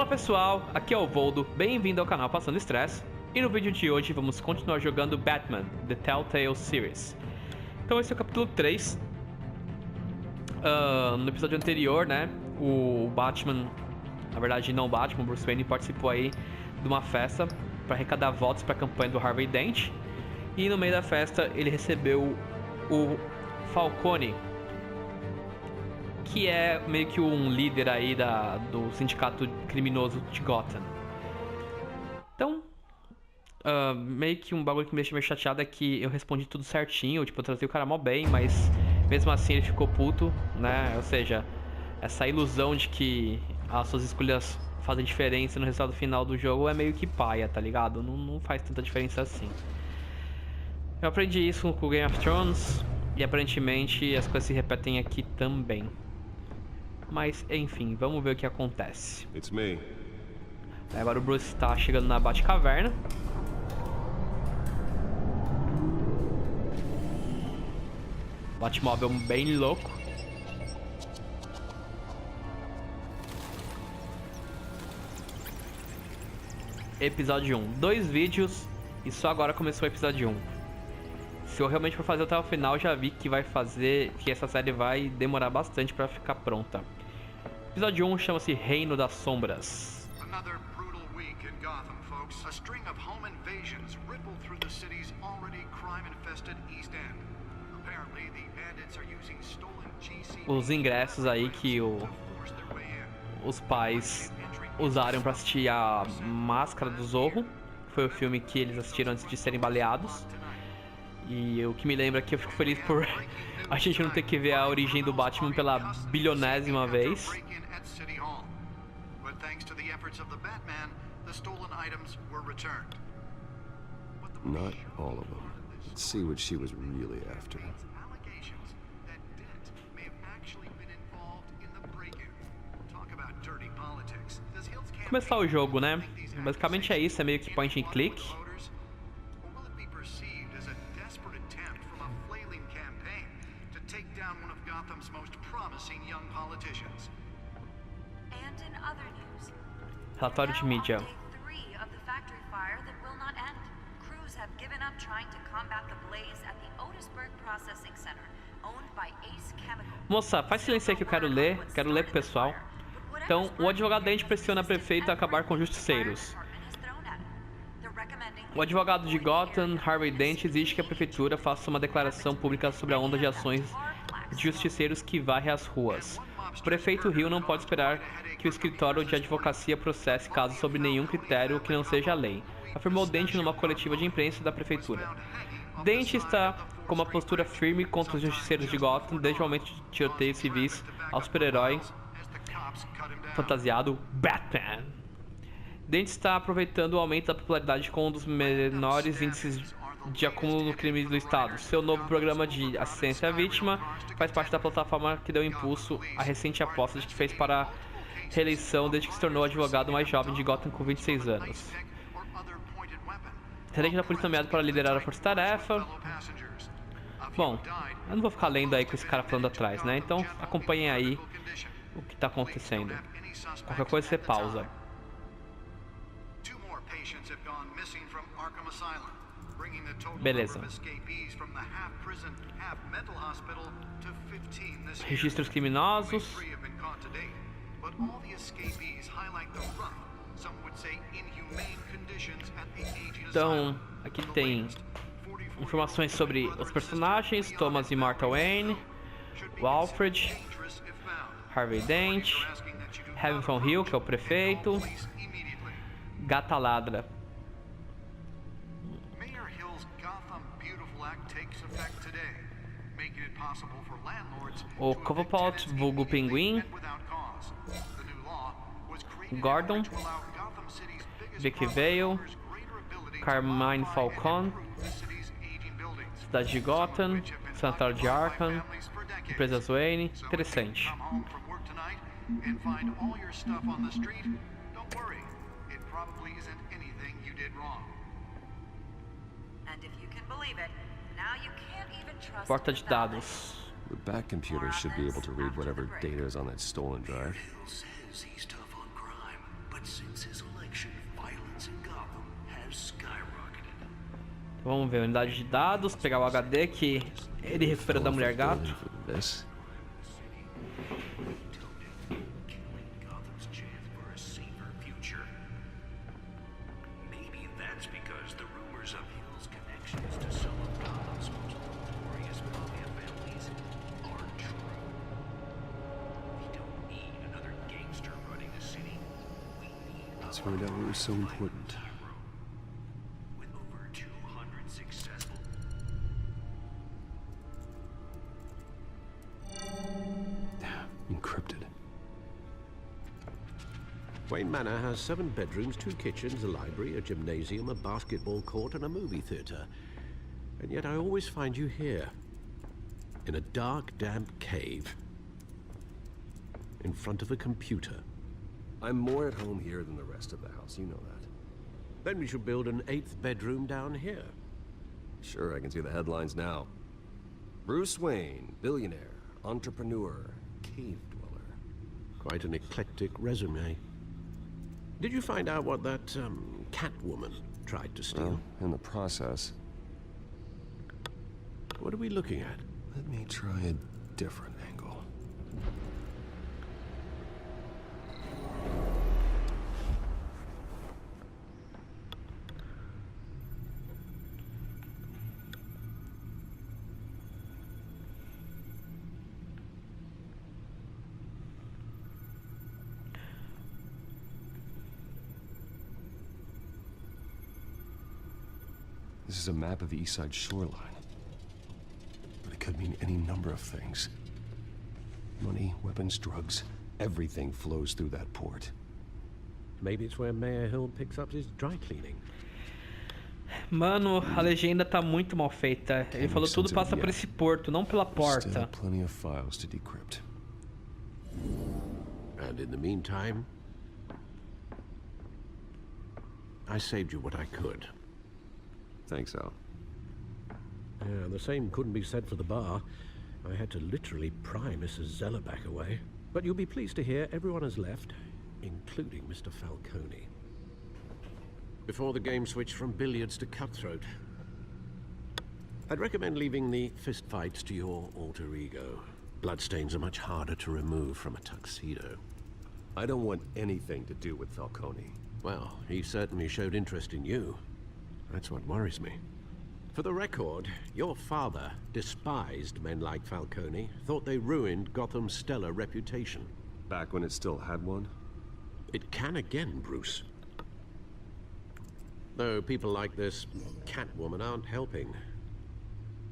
pessoal, aqui é o Voldo, bem-vindo ao canal Passando Estresse. E no vídeo de hoje vamos continuar jogando Batman, The Telltale Series. Então esse é o capítulo 3. No episódio anterior, né, o Batman, na verdade não o Batman, o Bruce Wayne participou aí de uma festa para arrecadar votos para a campanha do Harvey Dent. E no meio da festa ele recebeu o Falcone, que é meio que um líder aí do sindicato criminoso de Gotham. Então, meio que um bagulho que me deixa meio chateado é que eu respondi tudo certinho, tipo, eu tratei o cara mó bem, mas mesmo assim ele ficou puto, né? Ou seja, essa ilusão de que as suas escolhas fazem diferença no resultado final do jogo é meio que paia, tá ligado? Não faz tanta diferença assim. Eu aprendi isso com Game of Thrones e aparentemente as coisas se repetem aqui também. Mas, enfim, vamos ver o que acontece. It's me. Agora o Bruce tá chegando na Batcaverna. Batmóvel bem louco. Episódio 1. 2 vídeos e só agora começou o episódio 1. Se eu realmente for fazer até o final, já vi que essa série vai demorar bastante pra ficar pronta. Episódio 1 chama-se Reino das Sombras. Another brutal week in Gotham, folks. A string of home invasions ripple through the city's already crime-infested East End. Apparently, the bandits are using stolen GC. Os ingressos aí que os pais usaram pra assistir a Máscara do Zorro. Foi o filme que eles assistiram antes de serem baleados. E o que me lembra que eu fico feliz por a gente não ter que ver a origem do Batman pela bilionésima vez. Not all of them. Let's see what she was really after. Começar o jogo, né? Basicamente é isso, é meio que point and click. Relatório de mídia. Moça, faz silêncio aí que eu quero ler pro pessoal. Então, o advogado Dent pressiona a prefeita a acabar com justiceiros. O advogado de Gotham, Harvey Dent, exige que a prefeitura faça uma declaração pública sobre a onda de ações de justiceiros que varre as ruas. O prefeito Hill não pode esperar que o escritório de advocacia processe casos sob nenhum critério que não seja a lei, afirmou Dent numa coletiva de imprensa da prefeitura. Dent está com uma postura firme contra os justiceiros de Gotham desde o momento de tiroteios civis ao super-herói fantasiado Batman. Dent está aproveitando o aumento da popularidade com um dos menores índices de acúmulo no crime do estado. Seu novo programa de assistência à vítima faz parte da plataforma que deu impulso à recente aposta de que fez para a reeleição desde que se tornou o advogado mais jovem de Gotham com 26 anos. Tenente da polícia nomeado para liderar a força-tarefa. Bom, eu não vou ficar lendo aí com esse cara falando atrás, né? Então acompanhem aí o que está acontecendo. Qualquer coisa você pausa. Beleza. Registros criminosos. Então, aqui tem informações sobre os personagens: Thomas e Martha Wayne, o Alfred, Harvey Dent, Hamilton Hill, que é o prefeito, Gata Ladra. O Covapot, vulgo Pinguim, Gordon, Vicky Vale, Carmine Falcone, Cidade de Gotham, Sanatório de Arkham, Empresas Wayne. Interessante. Porta de dados. The back computer should be able to read whatever data is on that stolen drive. But since his election, violence in Gotham has skyrocketed. Vamos ver, unidade de dados, pegar o HD que ele recuperou da mulher gato. This. Killing Gotham's chance for a safer future. Maybe that's because the rumors of Hill's connections to some of Gotham's most notorious mafia families aren't true. We don't need another gangster running the city. We need Let's find out what was so important. with over 200 successful. Encrypted. Wayne Manor has 7 bedrooms, 2 kitchens, a library, a gymnasium, a basketball court, and a movie theater. And yet I always find you here, in a dark, damp cave, in front of a computer. I'm more at home here than the rest of the house, you know that. Then we should build an 8th bedroom down here. Sure, I can see the headlines now. Bruce Wayne, billionaire, entrepreneur, cave dweller. Quite an eclectic resume. Did you find out what that, Catwoman tried to steal? Well, in the process, What are we looking at? let me try a different angle. This is a map of the East Side shoreline. But it could mean any number of things. Money, weapons, drugs, everything flows through that port. Maybe it's where Mayor Hill picks up his dry cleaning. Mano, a legenda tá muito mal feita. Ele falou tudo passa por esse porto, não pela Still porta. plenty of files to decrypt. And in the meantime, I saved you what I could. Thanks, Al. Yeah, the same couldn't be said for the bar. I had to literally pry Mrs. Zellerback away. But you'll be pleased to hear everyone has left, including Mr. Falcone. Before the game switched from billiards to cutthroat. I'd recommend leaving the fistfights to your alter ego. Bloodstains are much harder to remove from a tuxedo. I don't want anything to do with Falcone. Well, he certainly showed interest in you. That's what worries me. For the record, your father despised men like Falcone, thought they ruined Gotham's stellar reputation. Back when it still had one? It can again, Bruce. Though people like this Catwoman aren't helping.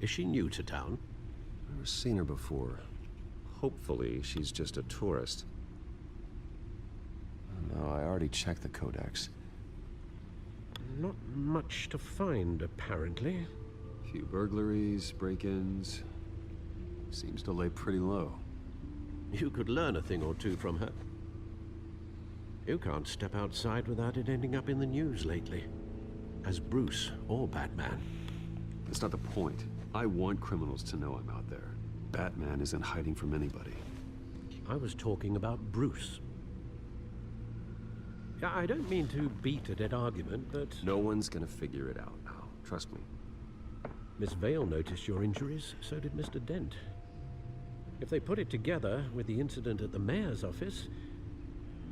Is she new to town? Never seen her before. Hopefully, she's just a tourist. No, I already checked the codex. Not much to find, apparently. Few burglaries, break-ins. Seems to lay pretty low. You could learn a thing or two from her. You can't step outside without it ending up in the news lately. As Bruce or Batman. That's not the point. I want criminals to know I'm out there. Batman isn't hiding from anybody. I was talking about Bruce. I don't mean to beat a dead argument, but No one's gonna figure it out now. Trust me. Miss Vale noticed your injuries, so did Mr. Dent. If they put it together with the incident at the mayor's office,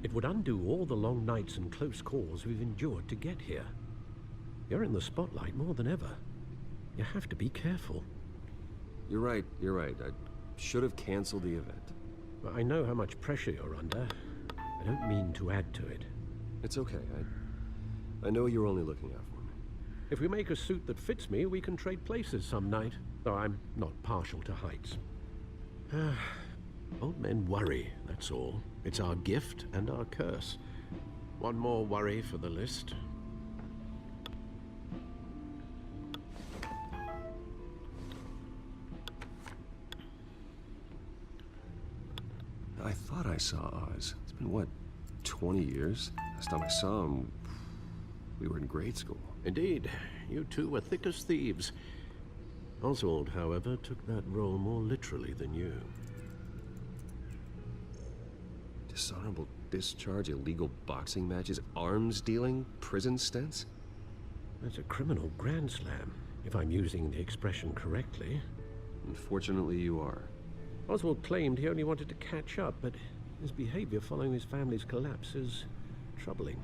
it would undo all the long nights and close calls we've endured to get here. You're in the spotlight more than ever. You have to be careful. You're right. I should have canceled the event. Well, I know how much pressure you're under. I don't mean to add to it. It's okay. I know you're only looking out for me. If we make a suit that fits me, we can trade places some night. Though I'm not partial to heights. Old men worry, that's all. It's our gift and our curse. One more worry for the list. I thought I saw Oz. It's been, what, 20 years? Last time I saw him, we were in grade school. Indeed, you two were thick as thieves. Oswald, however, took that role more literally than you. Dishonorable discharge, illegal boxing matches, arms dealing, prison stints? That's a criminal grand slam, if I'm using the expression correctly. Unfortunately, you are. Oswald claimed he only wanted to catch up, but his behavior following his family's collapse is troubling.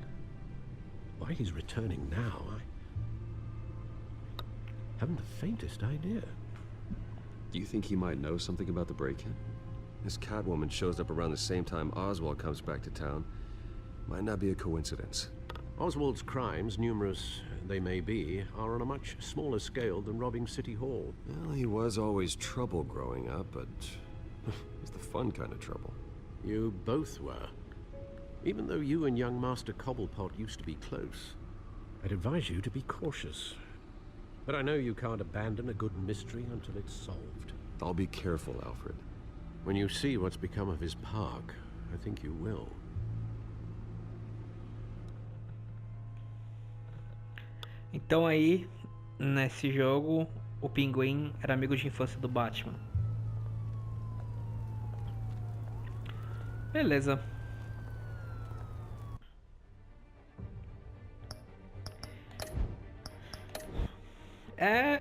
Why he's returning now, I haven't the faintest idea. Do you think he might know something about the break-in? This Catwoman shows up around the same time Oswald comes back to town. Might not be a coincidence. Oswald's crimes, numerous they may be, are on a much smaller scale than robbing City Hall. Well, he was always trouble growing up, but it's the fun kind of trouble. You both were. Even though you and young Master Cobblepot used to be close, I'd advise you to be cautious. But I know you can't abandon a good mystery until it's solved. I'll be careful, Alfred. When you see what's become of his park, I think you will. Então aí, nesse jogo, o Pinguim era amigo de infância do Batman. Beleza.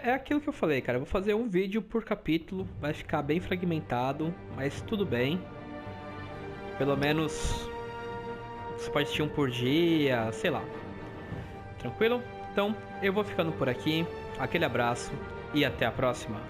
É aquilo que eu falei, cara. Eu vou fazer um vídeo por capítulo. Vai ficar bem fragmentado, mas tudo bem. Pelo menos você pode assistir um por dia, sei lá. Tranquilo? Então eu vou ficando por aqui. Aquele abraço e até a próxima.